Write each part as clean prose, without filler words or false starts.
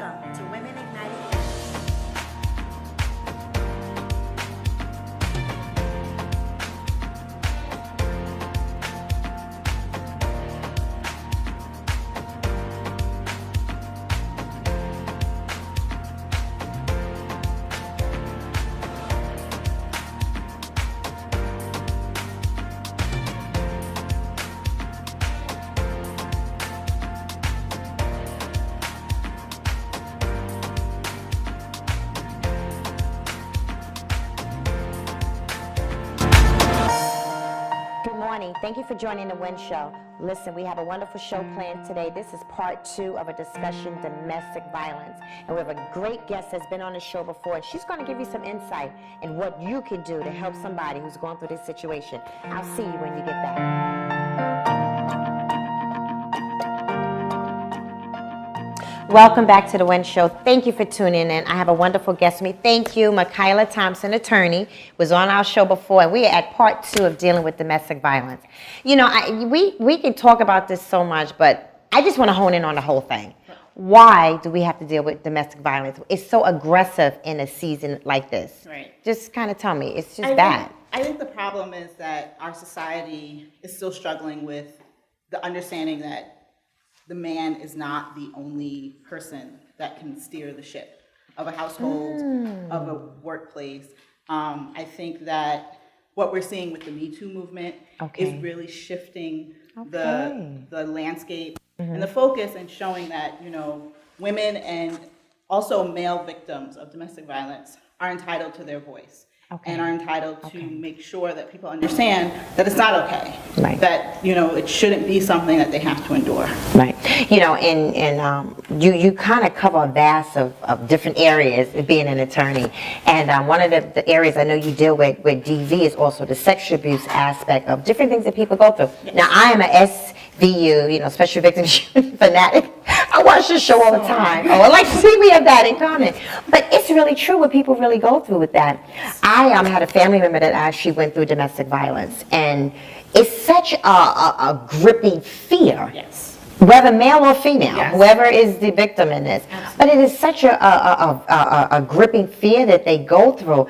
Welcome to Women Igniting. Thank you for joining the Win Show. Listen, we have a wonderful show planned today. This is part 2 of a discussion, domestic violence. And we have a great guest that's been on the show before, and she's going to give you some insight in what you can do to help somebody who's going through this situation. I'll see you when you get back. Welcome back to the Win Show. Thank you for tuning in. I have a wonderful guest with me. Thank you, Mikila Thompson, attorney, was on our show before, and we are at part 2 of dealing with domestic violence. You know, we can talk about this so much, but I just want to hone in on the whole thing. Why do we have to deal with domestic violence? It's so aggressive in a season like this. Right. Just kind of tell me. It's just bad. I think the problem is that our society is still struggling with the understanding that the man is not the only person that can steer the ship of a household, of a workplace. I think that what we're seeing with the Me Too movement is really shifting the landscape and the focus, and showing that, you know, women and also male victims of domestic violence are entitled to their voice. And are entitled to make sure that people understand that it's not okay. Right. That, you know, it shouldn't be something that they have to endure. Right. You know, and you kind of cover a vast of different areas, being an attorney. And one of the areas I know you deal with DV is also the sexual abuse aspect of different things that people go through. Yes. Now, I am a SVU, you know, special victims fanatic. I watch this show all the time. Oh, I like to see we have that in common. But it's really true what people really go through with that. I had a family member that actually went through domestic violence, and it's such a gripping fear. Yes. Whether male or female, whoever is the victim in this. Absolutely. But it is such a gripping fear that they go through.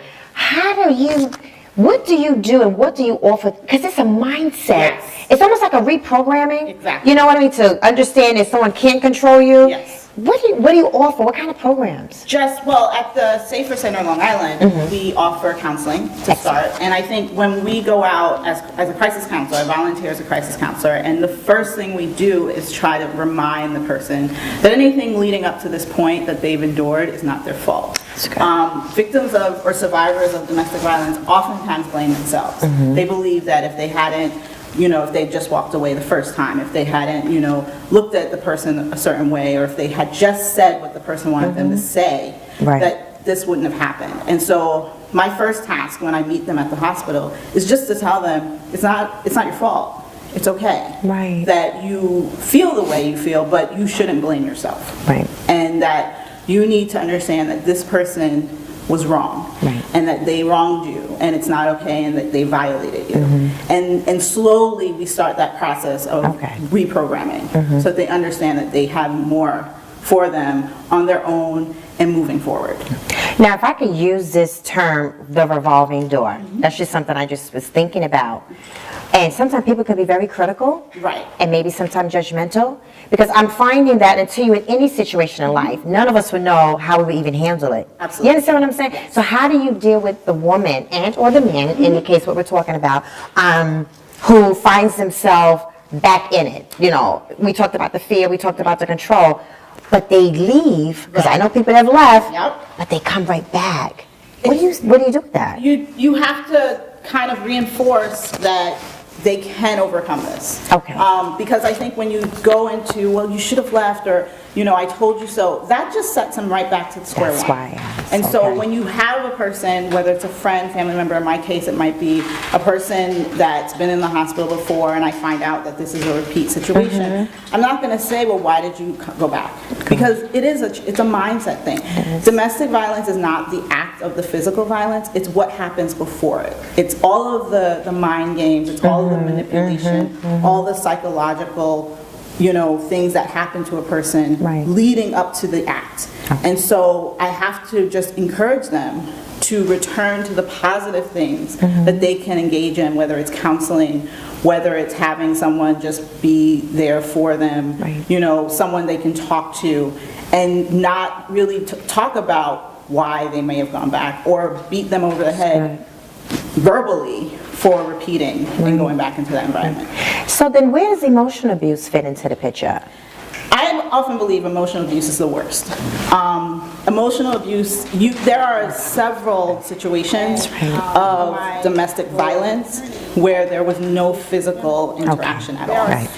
What do you do and what do you offer? Because it's a mindset. Yes. It's almost like a reprogramming. Exactly. You know what I mean? To understand that someone can't control you. Yes. What do you offer? What kind of programs? Well, at the Safer Center Long Island, we offer counseling to start. And I think when we go out as a crisis counselor, I volunteer as a crisis counselor, and the first thing we do is try to remind the person that anything leading up to this point that they've endured is not their fault. Victims of or survivors of domestic violence oftentimes blame themselves. They believe that if they hadn't, you know, if they just walked away the first time, if they hadn't, you know, looked at the person a certain way, or if they had just said what the person wanted them to say, that this wouldn't have happened. And so my first task when I meet them at the hospital is just to tell them it's not your fault. It's okay. Right. That you feel the way you feel, but you shouldn't blame yourself. Right. And that you need to understand that this person was wrong, and that they wronged you, and it's not okay, and that they violated you. And slowly we start that process of reprogramming, so that they understand that they have more for them on their own and moving forward. Now, if I could use this term, the revolving door, that's just something I just was thinking about. And sometimes people can be very critical, and maybe sometimes judgmental, because I'm finding that until you're in any situation in life, none of us would know how we would even handle it. Absolutely. You understand what I'm saying? Yes. So how do you deal with the woman and or the man, in the case what we're talking about, who finds themselves back in it? You know, we talked about the fear, we talked about the control, but they leave, because I know people have left, but they come right back. What do you do with that? You have to kind of reinforce that they can overcome this. Because I think when you go into, well, you should have left, or, you know, I told you so, that just sets them right back to the square one. And so when you have a person, whether it's a friend, family member, in my case it might be a person that's been in the hospital before, and I find out that this is a repeat situation, I'm not going to say, well, why did you go back? Because it's a mindset thing. Domestic violence is not the act of the physical violence, it's what happens before it. It's all of the mind games, it's all of the manipulation, all the psychological things that happen to a person Right. leading up to the act. And so I have to just encourage them to return to the positive things that they can engage in, whether it's counseling, whether it's having someone just be there for them, Right. Someone they can talk to, and not really talk about why they may have gone back or beat them over the head verbally for repeating and going back into that environment. So then where does emotional abuse fit into the picture? I often believe emotional abuse is the worst. Emotional abuse, there are several situations of domestic violence where there was no physical interaction at all. Right.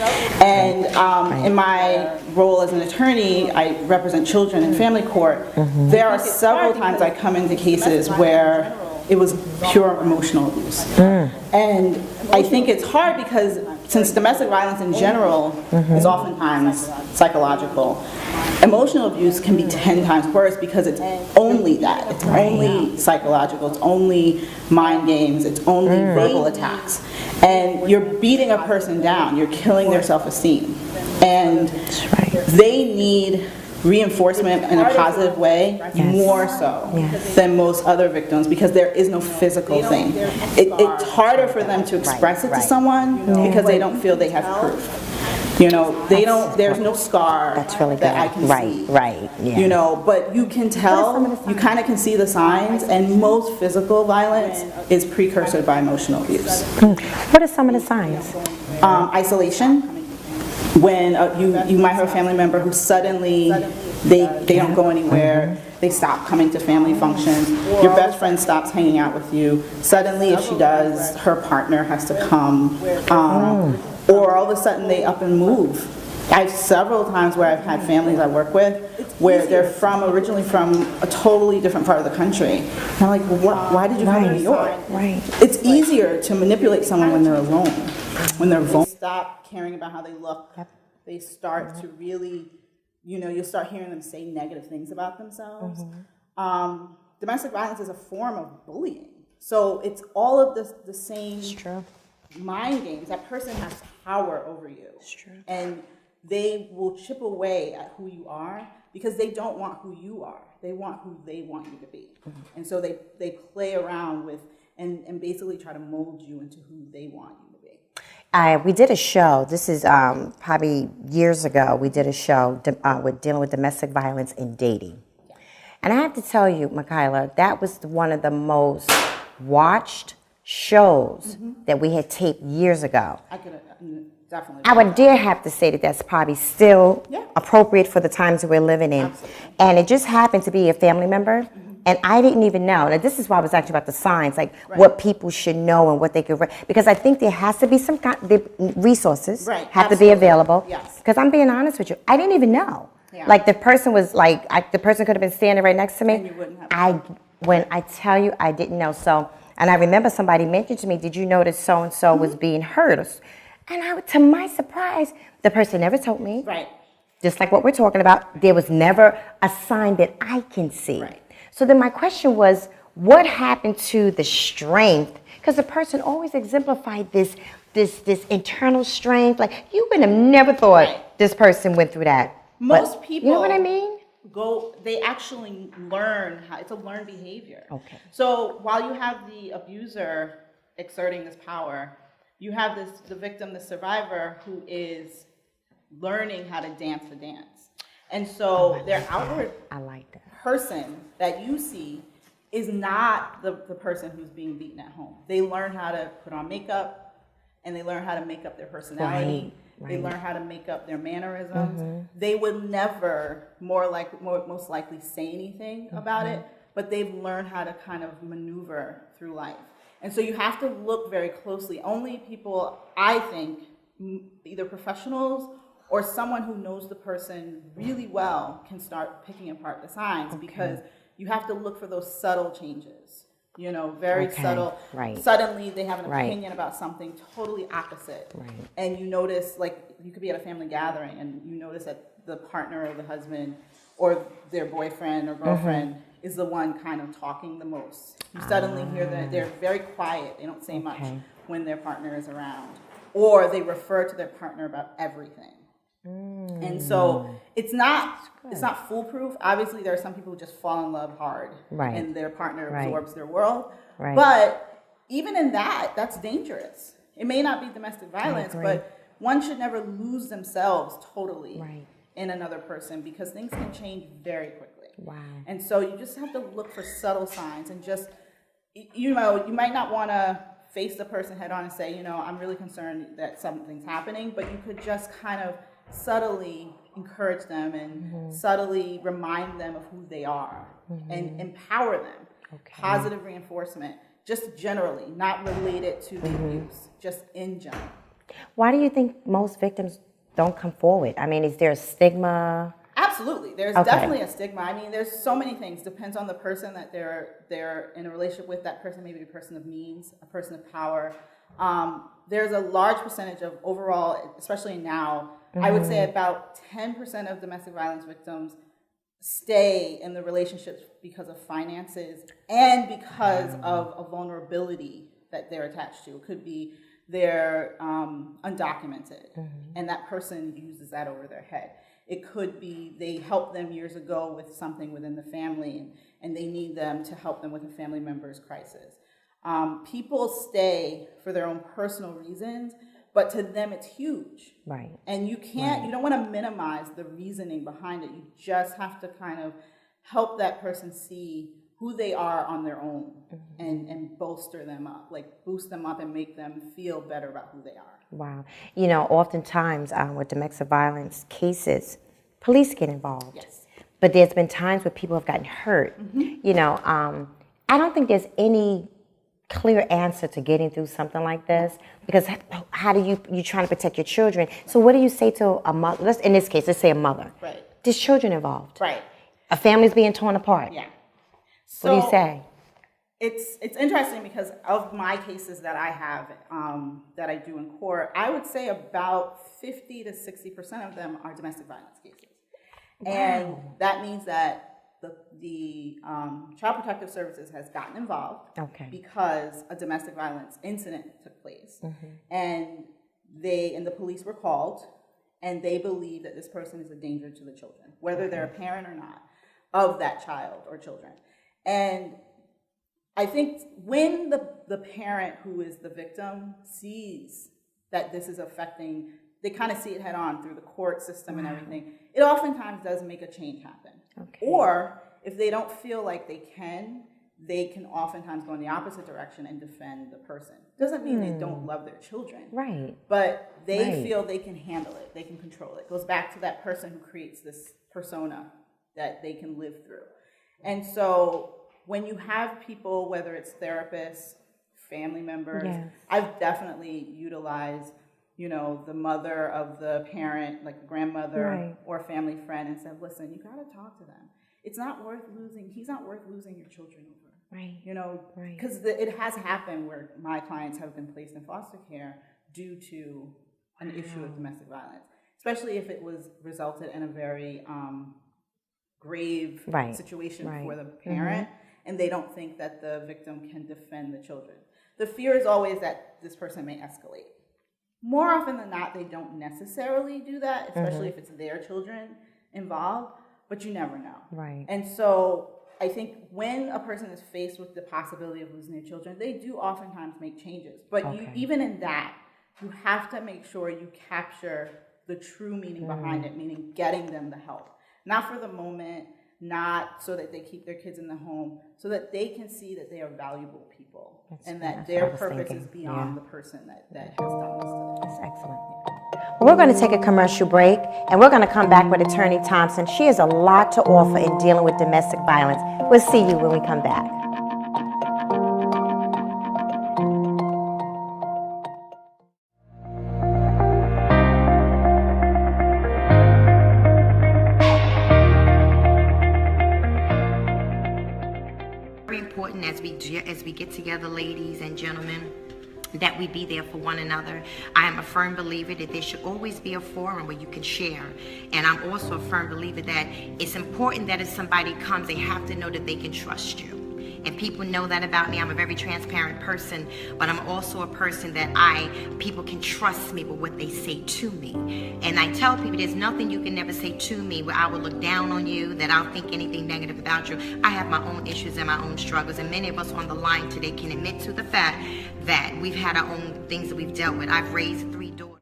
And in my role as an attorney, I represent children in family court. There are several times I come into cases where it was pure emotional abuse. And I think it's hard because since domestic violence in general is oftentimes psychological, emotional abuse can be 10 times worse because it's only that. It's only psychological, it's only mind games, it's only verbal attacks. And you're beating a person down, you're killing their self-esteem. And they need reinforcement in a positive way, more so than most other victims, because there is no physical thing. It's harder for them to express it to someone because they don't feel they have proof. They don't. There's no scar that I can see. But you can tell. You kind of can see the signs, and most physical violence is precursored by emotional abuse. What are some of the signs? Isolation. When you might have a family member who suddenly they don't go anywhere, they stop coming to family functions, your best friend stops hanging out with you, suddenly if she does, her partner has to come, or all of a sudden they up and move. I've several times where I've had families I work with where they're originally from a totally different part of the country. And I'm like, well, why did you come to New York? It's easier to manipulate someone when they're alone, when they're vulnerable. Stop caring about how they look. They start to really, you'll start hearing them say negative things about themselves. Domestic violence is a form of bullying. So it's all of the same mind games. That person has power over you. And they will chip away at who you are because they don't want who you are. They want who they want you to be. And so they play around with and basically try to mold you into who they want you to be. We did a show, this is probably years ago, we did a show with dealing with domestic violence and dating. And I have to tell you, Mikila, that was one of the most watched shows that we had taped years ago. I could definitely. I would dare have to say that that's probably still appropriate for the times that we're living in. And it just happened to be a family member. And I didn't even know. Now, this is why I was actually about the signs, like what people should know and what they could, because I think there has to be some kind of resources have to be available. Because I'm being honest with you, I didn't even know. Like the person was like, the person could have been standing right next to me. And you wouldn't have when I tell you, I didn't know. So, and I remember somebody mentioned to me, did you notice so-and-so was being hurt? And to my surprise, the person never told me. Just like what we're talking about, there was never a sign that I can see. So then my question was, what happened to the strength? Because the person always exemplified this internal strength. Like, you would have never thought this person went through that. Most people, you know what I mean? They actually learn it's a learned behavior. So while you have the abuser exerting this power, you have the victim, the survivor, who is learning how to dance the dance. And so their outward person that you see is not the person who's being beaten at home. They learn how to put on makeup, and they learn how to make up their personality. They learn how to make up their mannerisms. They would never most likely say anything about it, but they've learned how to kind of maneuver through life. And so you have to look very closely. Only people, I think, either professionals or someone who knows the person really well can start picking apart the signs, because you have to look for those subtle changes, very subtle. Suddenly they have an opinion about something totally opposite. And you notice, like, you could be at a family gathering and you notice that the partner or the husband or their boyfriend or girlfriend is the one kind of talking the most. You suddenly hear that they're very quiet. They don't say much when their partner is around. Or they refer to their partner about everything. And so it's not foolproof. Obviously, there are some people who just fall in love hard, and their partner absorbs their world. But even in that, that's dangerous. It may not be domestic violence, but one should never lose themselves totally in another person, because things can change very quickly. And so you just have to look for subtle signs, and just, you might not want to face the person head on and say, I'm really concerned that something's happening, but you could just kind of subtly encourage them and subtly remind them of who they are and empower them. Positive reinforcement, just generally, not related to the abuse, just in general. Why do you think most victims don't come forward? I mean, is there a stigma? Absolutely. There's definitely a stigma. I mean, there's so many things. Depends on the person that they're in a relationship with. That person may be a person of means, a person of power. There's a large percentage of overall, especially now, I would say about 10% of domestic violence victims stay in the relationships because of finances and because of a vulnerability that they're attached to. It could be they're undocumented, and that person uses that over their head. It could be they helped them years ago with something within the family, and they need them to help them with a family member's crisis. People stay for their own personal reasons, but to them it's huge. And you don't want to minimize the reasoning behind it. You just have to kind of help that person see who they are on their own and bolster them up, like boost them up and make them feel better about who they are. Wow. Oftentimes with domestic violence cases, police get involved. But there's been times where people have gotten hurt. I don't think there's any clear answer to getting through something like this, because how do you're trying to protect your children. So what do you say to a mother? In this case, let's say a mother. There's children involved. A family's being torn apart. So what do you say? It's interesting, because of my cases that I have that I do in court, I would say about 50 to 60% of them are domestic violence cases. And that means that the Child Protective Services has gotten involved because a domestic violence incident took place. And the police were called, and they believe that this person is a danger to the children, whether they're a parent or not, of that child or children. And I think when the parent who is the victim sees that this is affecting, they kind of see it head on through the court system and everything, it oftentimes does make a change happen. Or if they don't feel like they can oftentimes go in the opposite direction and defend the person. Doesn't mean they don't love their children. But they feel they can handle it, they can control it. It goes back to that person who creates this persona that they can live through. And so when you have people, whether it's therapists, family members, I've definitely utilized, the mother of the parent, like a grandmother or a family friend, and said, listen, you got to talk to them. He's not worth losing your children over. Because it has happened where my clients have been placed in foster care due to an issue of domestic violence, especially if it was resulted in a very grave situation for the parent, and they don't think that the victim can defend the children. The fear is always that this person may escalate. More often than not, they don't necessarily do that, especially if it's their children involved, but you never know. And so I think when a person is faced with the possibility of losing their children, they do oftentimes make changes. But even in that, you have to make sure you capture the true meaning behind it, meaning getting them the help. Not for the moment, not so that they keep their kids in the home, so that they can see that they are valuable people and that their purpose is beyond the person that has done this to them. That's excellent. Well, we're going to take a commercial break, and we're going to come back with Attorney Thompson. She has a lot to offer in dealing with domestic violence. We'll see you when we come back. As we get together, ladies and gentlemen, that we be there for one another. I am a firm believer that there should always be a forum where you can share. And I'm also a firm believer that it's important that if somebody comes, they have to know that they can trust you. and people know that about me. I'm a very transparent person, but I'm also a person that people can trust me with what they say to me. And I tell people there's nothing you can never say to me where I will look down on you, that I'll think anything negative about you. I have my own issues and my own struggles, and many of us on the line today can admit to the fact that we've had our own things that we've dealt with. I've raised 3 daughters.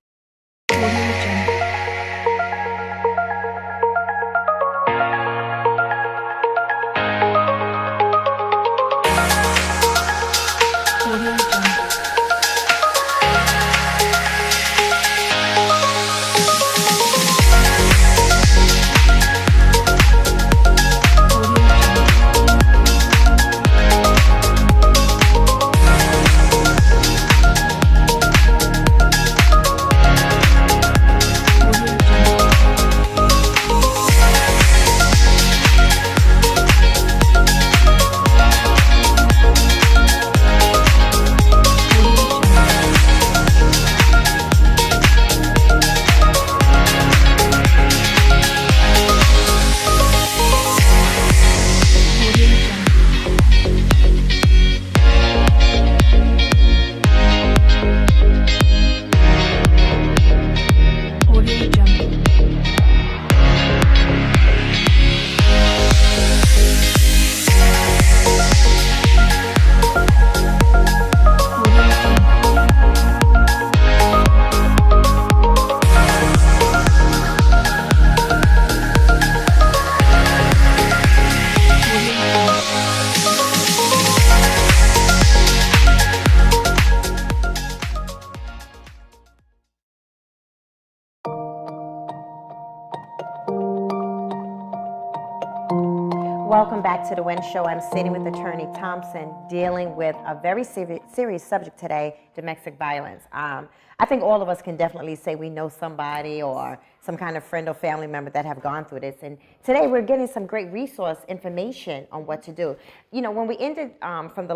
Welcome back to the Wen Show. I'm sitting with Attorney Thompson, dealing with a very serious subject today, domestic violence. I think all of us can definitely say we know somebody or some kind of friend or family member that have gone through this. And today we're getting some great resource information on what to do. You know, when we ended from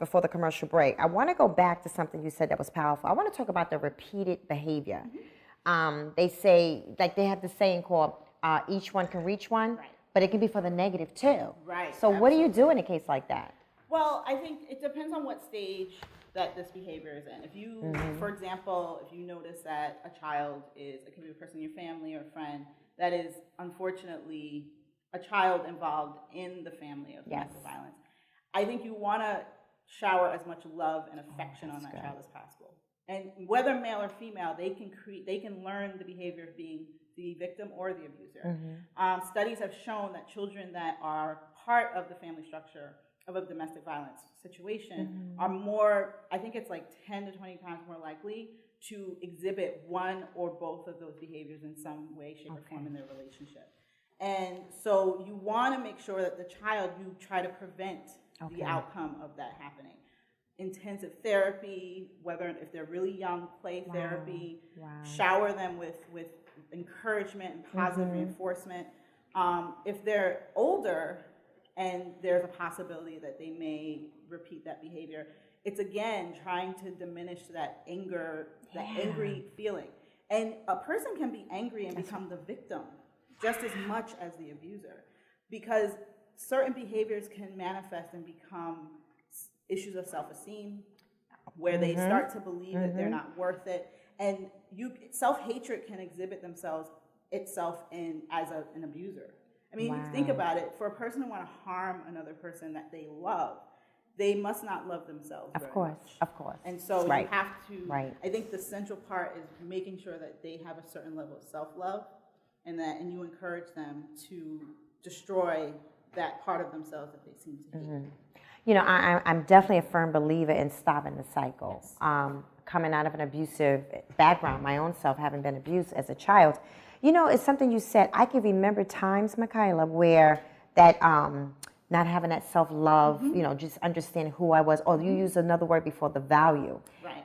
before the commercial break, I want to go back to something you said that was powerful. I want to talk about the repeated behavior. They say, like they have the saying called, each one can reach one. Right. But it can be for the negative too. Right. So what do you do in a case like that? Well, I think it depends on what stage that this behavior is in. If you, for example, if you notice that a child it can be a person in your family or a friend, that is unfortunately a child involved in the family of domestic violence, I think you want to shower as much love and affection on that child as possible. And whether male or female, they can learn the behavior of being the victim or the abuser. Studies have shown that children that are part of the family structure of a domestic violence situation are more, I think it's like 10 to 20 times more likely to exhibit one or both of those behaviors in some way, shape, or form in their relationship. And so you want to make sure that the child, you try to prevent the outcome of that happening. Intensive therapy, if they're really young, play therapy, shower them with encouragement and positive reinforcement. If they're older and there's a possibility that they may repeat that behavior, it's again trying to diminish that anger, that angry feeling. And a person can be angry and become the victim just as much as the abuser, because certain behaviors can manifest and become issues of self-esteem, where they start to believe that they're not worth it. And self-hatred can exhibit itself as an abuser. I mean, you think about it, for a person to want to harm another person that they love, they must not love themselves very much. Of course. And so you have to, I think the central part is making sure that they have a certain level of self-love, and you encourage them to destroy that part of themselves that they seem to hate. You know, I'm definitely a firm believer in stopping the cycle. Coming out of an abusive background, my own self having been abused as a child, you know, it's something you said. I can remember times, Mikila, where that not having that self-love, you know, just understanding who I was, or you used another word before, the value.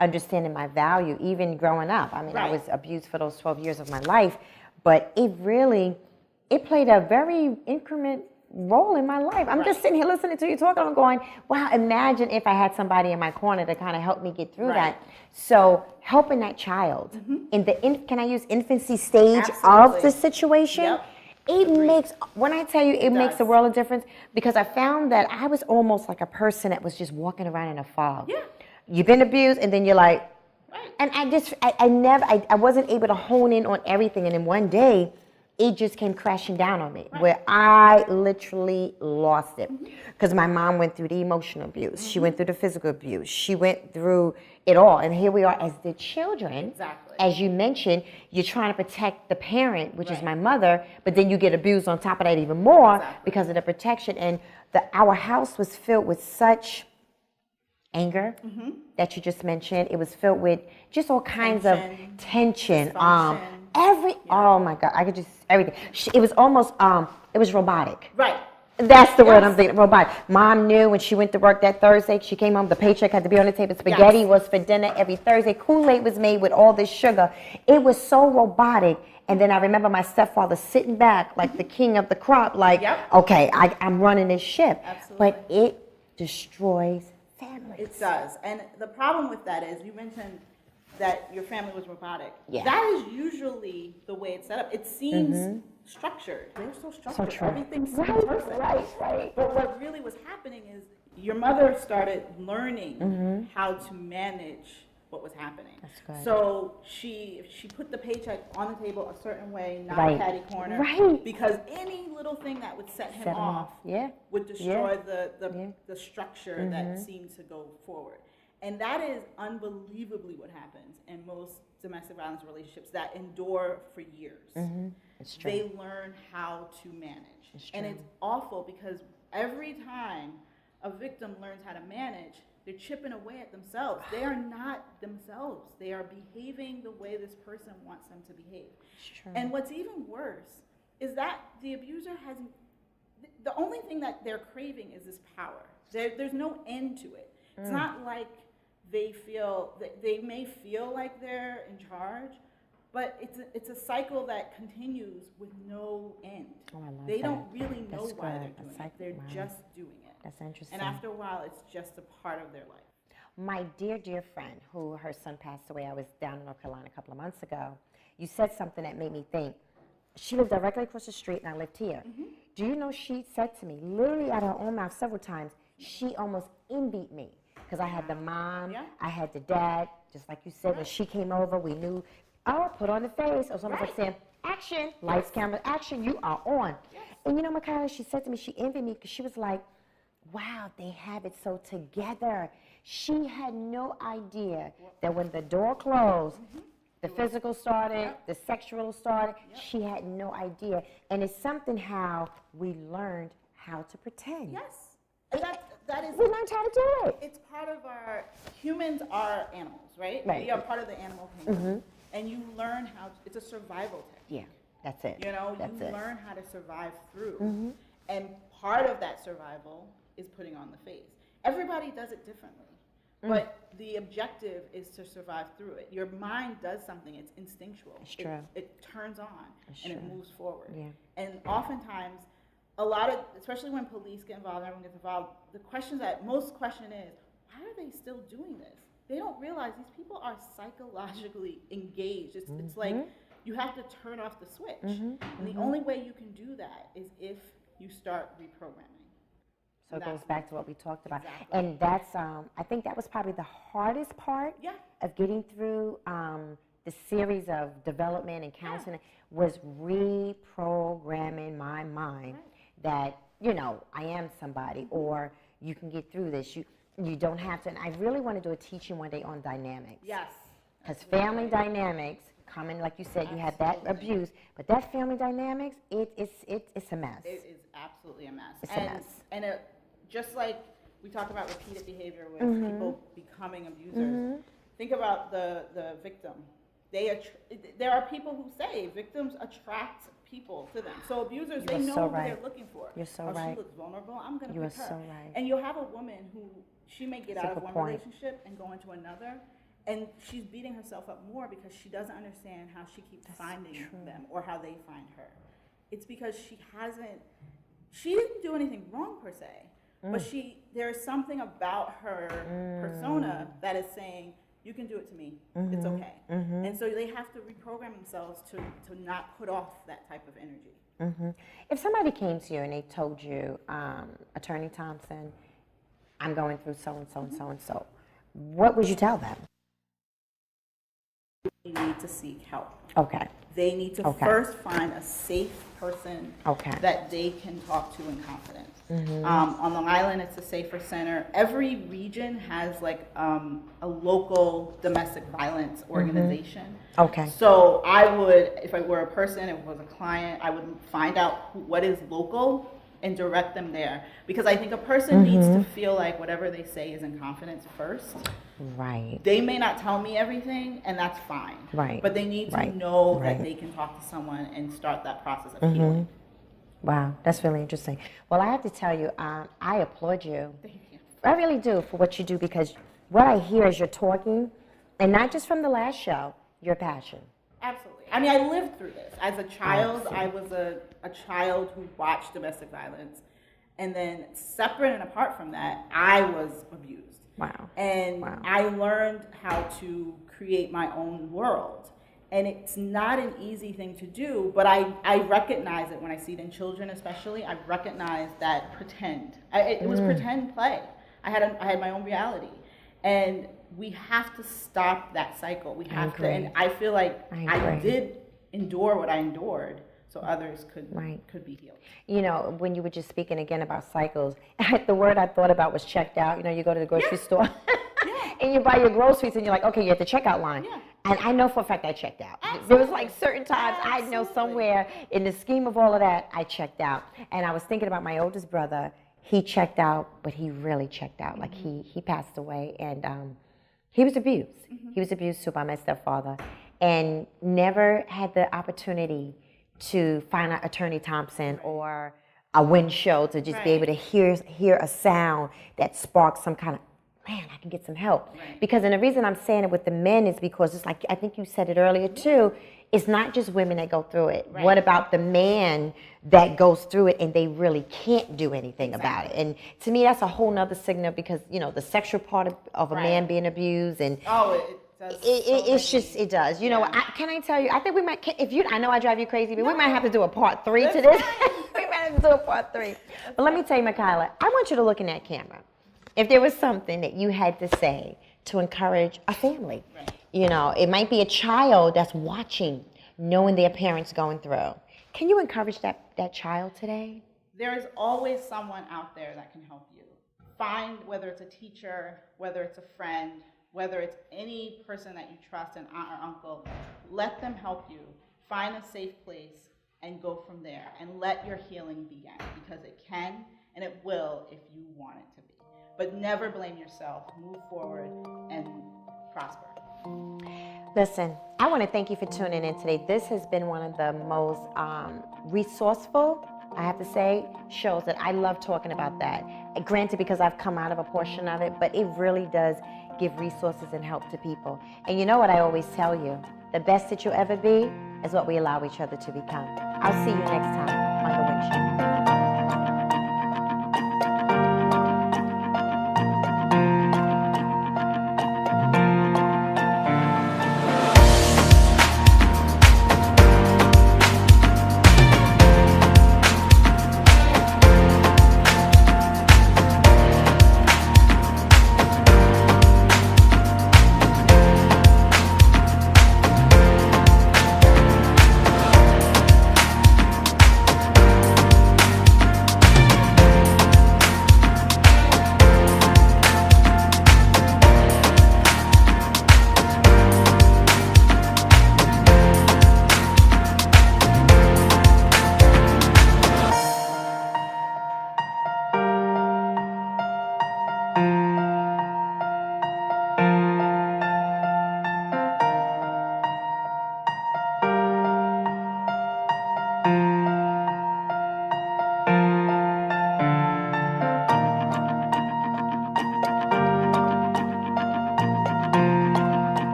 Understanding my value, even growing up. I mean, I was abused for those 12 years of my life, but it played a very increment role in my life. I'm just sitting here listening to you talking. I'm going, wow, imagine if I had somebody in my corner to kind of help me get through that. So helping that child in the, can I use infancy stage of the situation? It makes, when I tell you, it makes a does. world of difference, because I found that I was almost like a person that was just walking around in a fog. Yeah. You've been abused, and then you're like, Right. and I wasn't able to hone in on everything. And then one day, it just came crashing down on me, where I literally lost it. Because my mom went through the emotional abuse. She went through the physical abuse. She went through it all. And here we are as the children. Exactly. As you mentioned, you're trying to protect the parent, which is my mother, but then you get abused on top of that even more because of the protection. And our house was filled with such anger that you just mentioned. It was filled with just all kinds of tension. Dysfunction. Oh my God, I could just, everything. It was almost, it was robotic. Right. That's the word I'm thinking, robotic. Mom knew when she went to work that Thursday, she came home, the paycheck had to be on the table. Spaghetti was for dinner every Thursday. Kool-Aid was made with all this sugar. It was so robotic. And then I remember my stepfather sitting back like the king of the crop, like, okay, I'm running this ship. Absolutely. But it destroys families. It does. And the problem with that is, you mentioned that your family was robotic. Yeah. That is usually the way it's set up. It seems structured. They're so structured. true. Everything seems perfect. Right. But what really was happening is your mother started learning how to manage what was happening. That's good. So she put the paycheck on the table a certain way, not catty corner. Right. Because any little thing that would set him off would destroy the structure that seemed to go forward. And that is unbelievably what happens in most domestic violence relationships that endure for years. It's true. They learn how to manage. And it's awful, because every time a victim learns how to manage, they're chipping away at themselves. They are not themselves. They are behaving the way this person wants them to behave. And what's even worse is that the abuser hasn't, the only thing that they're craving is this power. There's no end to it. It's not like they may feel like they're in charge, but it's a cycle that continues with no end. Oh, I love they that. don't really know That's why good. they're doing it. They're just doing it. That's interesting. And after a while, it's just a part of their life. My dear friend, who her son passed away, I was down in North Carolina a couple of months ago, you said something that made me think. She lived directly across the street, and I lived here. Do you know, she said to me, literally out of her own mouth several times, she almost envied me. Because I had the mom, I had the dad, just like you said, when she came over, we knew, oh, put on the face. It was almost like saying, action, lights, camera, action, you are on. And you know, Mikila, she said to me, she envied me, because she was like, wow, they have it so together. She had no idea that when the door closed, the physical started, the sexual started. She had no idea. And it's something how we learned how to pretend. Yes. And that is, we learned how to do it. it's part of humans are animals, right? Right. We are part of the animal kingdom. And you learn how, it's a survival technique. Yeah, that's it. You know, that's you it. learn how to survive through. And part of that survival is putting on the face. Everybody does it differently. But the objective is to survive through it. Your mind does something, it's instinctual. It's true. It turns on and it moves forward. Yeah. And oftentimes, especially when police get involved, everyone gets involved, most question is, why are they still doing this? They don't realize these people are psychologically engaged. It's like you have to turn off the switch. And the only way you can do that is if you start reprogramming. So it goes back to what we talked about. Exactly. And that's, I think that was probably the hardest part of getting through the series of development and counseling was reprogramming my mind that, you know, I am somebody, or you can get through this. You don't have to. And I really want to do a teaching one day on dynamics. Yes. Because family dynamics, coming, like you said, you had that abuse, but that family dynamics, it's a mess. It is absolutely a mess. It's a mess. And just like we talk about repeated behavior with people becoming abusers, think about the victim. There are people who say victims attract people to them. So abusers, they know who they're looking for. You're so right. She looks vulnerable, I'm going to pick her. You are so right. And you'll have a woman who, she may get out of one relationship and go into another, and she's beating herself up more because she doesn't understand how she keeps finding them or how they find her. It's because she didn't do anything wrong per se, but there's something about her persona that is saying, you can do it to me, it's okay. And so they have to reprogram themselves to not put off that type of energy. If somebody came to you and they told you, Attorney Thompson, I'm going through so and so and so and so, what would you tell them? They need to seek help. Okay. They need to first find a safe person that they can talk to in confidence. On Long Island, it's a safer center. Every region has like a local domestic violence organization. Okay. So I would, if I were a person, if it was a client, I would find out what is local and direct them there. Because I think a person needs to feel like whatever they say is in confidence first. Right. They may not tell me everything, and that's fine. Right. But they need to know that they can talk to someone and start that process of healing. Wow, that's really interesting. Well, I have to tell you, I applaud you. Thank you. I really do for what you do, because what I hear is you're talking, and not just from the last show, your passion. Absolutely. I mean, I lived through this. As a child, I was a child who watched domestic violence. And then separate and apart from that, I was abused. Wow. And I learned how to create my own world. And it's not an easy thing to do, but I recognize it when I see it in children especially. I recognize that pretend. It was pretend play. I had my own reality. And we have to stop that cycle. We have to, and I feel like I did endure what I endured so others could be healed. You know, when you were just speaking again about cycles, the word I thought about was checked out. You know, you go to the grocery store and you buy your groceries and you're like, okay, you're at the checkout line. Yeah. And I know for a fact I checked out. Absolutely. There was like certain times I know somewhere in the scheme of all of that, I checked out. And I was thinking about my oldest brother. He checked out, but he really checked out. Like he passed away, and he was abused. He was abused too by my stepfather, and never had the opportunity to find out Attorney Thompson or a WIN show to just be able to hear a sound that sparks some kind of, man, I can get some help. Because, and the reason I'm saying it with the men is because it's like, I think you said it earlier too, it's not just women that go through it. What about the man that goes through it and they really can't do anything about it? And to me, that's a whole nother signal, because, you know, the sexual part of a man being abused, and it's just, it does. You know, can I tell you, I think we might, I know I drive you crazy, but we might have to do a part 3 to this. We might have to do a part 3. But let me tell you, Mikila, I want you to look in that camera. If there was something that you had to say to encourage a family, you know, it might be a child that's watching, knowing their parents going through. Can you encourage that child today? There is always someone out there that can help you. Find, whether it's a teacher, whether it's a friend, whether it's any person that you trust, an aunt or uncle, let them help you. Find a safe place and go from there, and let your healing begin, because it can and it will if you want it to be. But never blame yourself. Move forward and prosper. Listen, I want to thank you for tuning in today. This has been one of the most resourceful, I have to say, shows that I love talking about that. Granted, because I've come out of a portion of it, but it really does give resources and help to people. And you know what I always tell you? The best that you'll ever be is what we allow each other to become. I'll see you next time on The WIN Show.